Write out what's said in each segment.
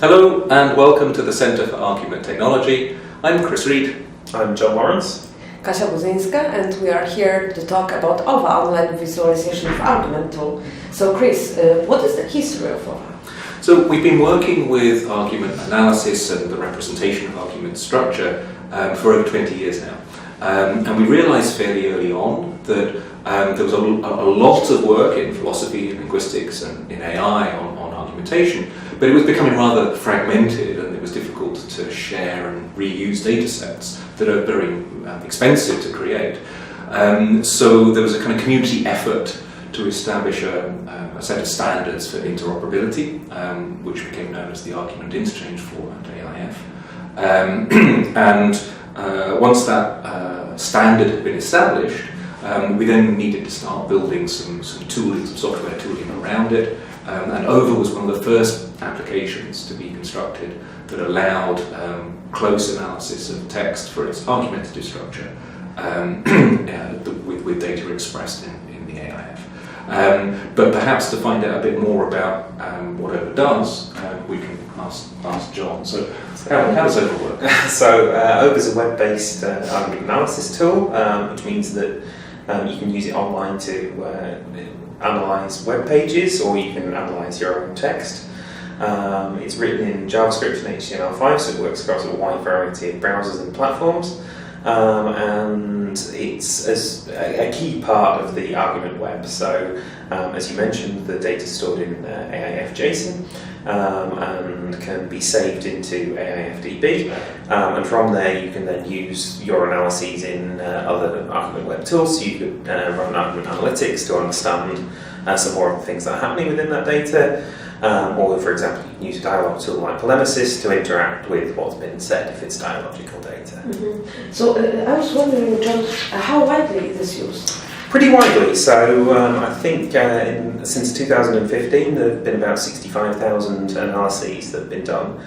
Hello and welcome to the Centre for Argument Technology. I'm Chris Reed. I'm John Lawrence. Kasia Buzyńska, and we are here to talk about OVA, Online Visualization of Argument Tool. So Chris, what is the history of OVA? So we've been working with argument analysis and the representation of argument structure for over 20 years now. And we realised fairly early on that there was a lot of work in philosophy, linguistics and in AI on argumentation, but it was becoming rather fragmented and it was difficult to share and reuse data sets that are very expensive to create. So there was a kind of community effort to establish a set of standards for interoperability, which became known as the Argument Interchange Format, AIF. Once that standard had been established, we then needed to start building some tooling, some software tooling around it. And OVA was one of the first applications to be constructed that allowed close analysis of text for its argumentative structure with data expressed in the AIF. But perhaps to find out a bit more about what OVA does, we can ask John. So how does OVA work? So OVA is a web-based argument analysis tool, which means that you can use it online to analyze web pages, or you can analyze your own text. It's written in JavaScript and HTML5, so it works across a wide variety of browsers and platforms. And it's a key part of the argument web. So, as you mentioned, the data is stored in AIF JSON and can be saved into AIFDB. And from there, you can then use your analyses in other argument web tools. So you could run argument analytics to understand some more of the things that are happening within that data. Or, for example, you can use a dialogue tool like Polemicist to interact with what's been said if it's dialogical data. Mm-hmm. So I was wondering, John, how widely is this used? Pretty widely. So I think since 2015 there have been about 65,000 analyses that have been done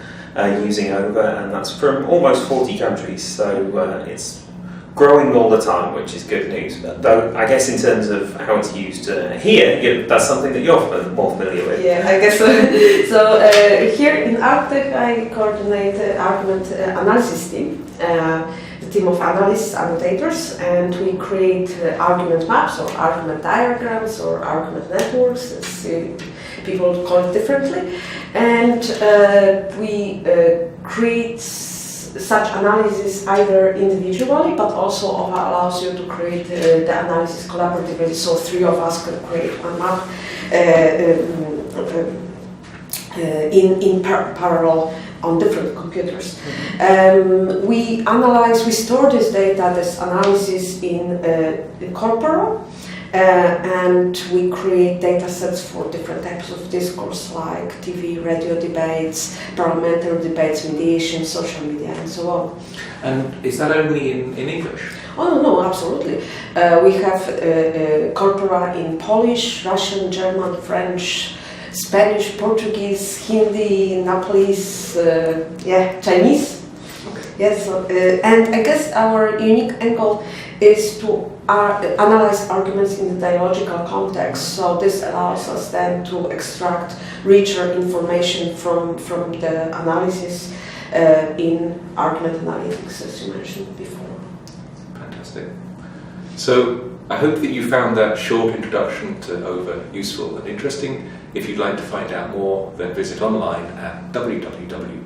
using OVA, and that's from almost 40 countries. So it's growing all the time, which is good news. But though I guess in terms of how it's used here, that's something that you're more familiar with. Yeah, I guess so. So here in ARG-tech, I coordinate the argument analysis team, the team of analysts, annotators, and we create argument maps or argument diagrams or argument networks, as people call it differently, and we create such analysis either individually, but also OVA allows you to create the analysis collaboratively, so three of us can create one map in parallel on different computers. We store this data, this analysis in corpora, and we create data sets for different types of discourse like TV, radio debates, parliamentary debates, mediation, social media, and so on. And is that only in English? Oh, no, absolutely. We have corpora in Polish, Russian, German, French, Spanish, Portuguese, Hindi, Nepalese, Chinese. Okay. Yes, and I guess our unique angle is to analyze arguments in the dialogical context. So this allows us then to extract richer information from the analysis in argument analytics, as you mentioned before. Fantastic. So I hope that you found that short introduction to OVA useful and interesting. If you'd like to find out more, then visit online at www.arg.tech.